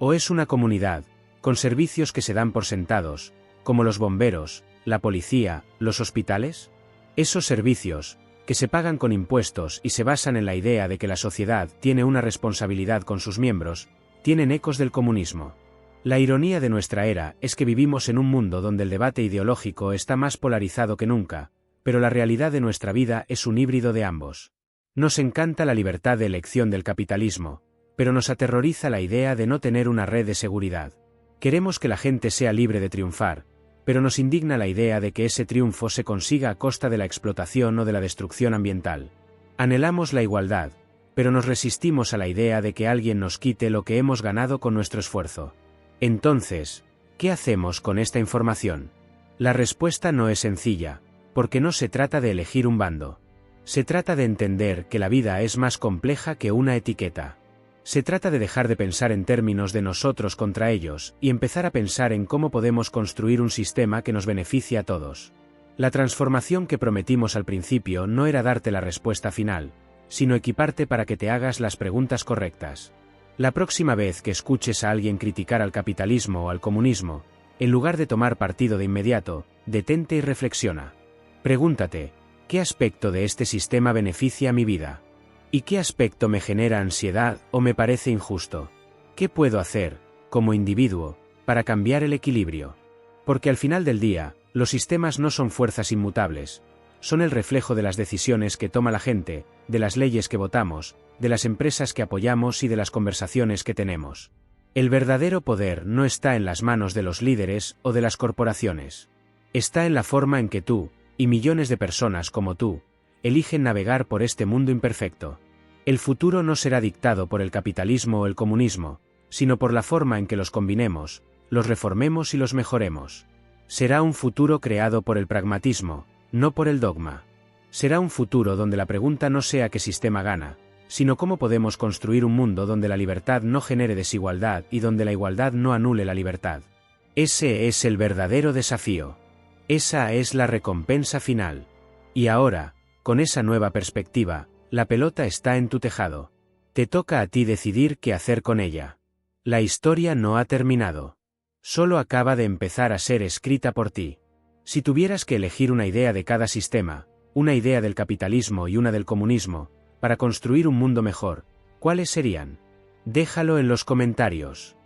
¿O es una comunidad, con servicios que se dan por sentados, como los bomberos, la policía, los hospitales? Esos servicios, que se pagan con impuestos y se basan en la idea de que la sociedad tiene una responsabilidad con sus miembros, tienen ecos del comunismo. La ironía de nuestra era es que vivimos en un mundo donde el debate ideológico está más polarizado que nunca, pero la realidad de nuestra vida es un híbrido de ambos. Nos encanta la libertad de elección del capitalismo, pero nos aterroriza la idea de no tener una red de seguridad. Queremos que la gente sea libre de triunfar, pero nos indigna la idea de que ese triunfo se consiga a costa de la explotación o de la destrucción ambiental. Anhelamos la igualdad, pero nos resistimos a la idea de que alguien nos quite lo que hemos ganado con nuestro esfuerzo. Entonces, ¿qué hacemos con esta información? La respuesta no es sencilla, porque no se trata de elegir un bando. Se trata de entender que la vida es más compleja que una etiqueta. Se trata de dejar de pensar en términos de nosotros contra ellos y empezar a pensar en cómo podemos construir un sistema que nos beneficie a todos. La transformación que prometimos al principio no era darte la respuesta final, sino equiparte para que te hagas las preguntas correctas. La próxima vez que escuches a alguien criticar al capitalismo o al comunismo, en lugar de tomar partido de inmediato, detente y reflexiona. Pregúntate, ¿qué aspecto de este sistema beneficia mi vida? ¿Y qué aspecto me genera ansiedad o me parece injusto? ¿Qué puedo hacer, como individuo, para cambiar el equilibrio? Porque al final del día, los sistemas no son fuerzas inmutables, son el reflejo de las decisiones que toma la gente, de las leyes que votamos, de las empresas que apoyamos y de las conversaciones que tenemos. El verdadero poder no está en las manos de los líderes o de las corporaciones. Está en la forma en que tú, y millones de personas como tú, eligen navegar por este mundo imperfecto. El futuro no será dictado por el capitalismo o el comunismo, sino por la forma en que los combinemos, los reformemos y los mejoremos. Será un futuro creado por el pragmatismo, no por el dogma. Será un futuro donde la pregunta no sea qué sistema gana, sino cómo podemos construir un mundo donde la libertad no genere desigualdad y donde la igualdad no anule la libertad. Ese es el verdadero desafío. Esa es la recompensa final. Y ahora, con esa nueva perspectiva, la pelota está en tu tejado. Te toca a ti decidir qué hacer con ella. La historia no ha terminado. Solo acaba de empezar a ser escrita por ti. Si tuvieras que elegir una idea de cada sistema, una idea del capitalismo y una del comunismo, para construir un mundo mejor, ¿cuáles serían? Déjalo en los comentarios.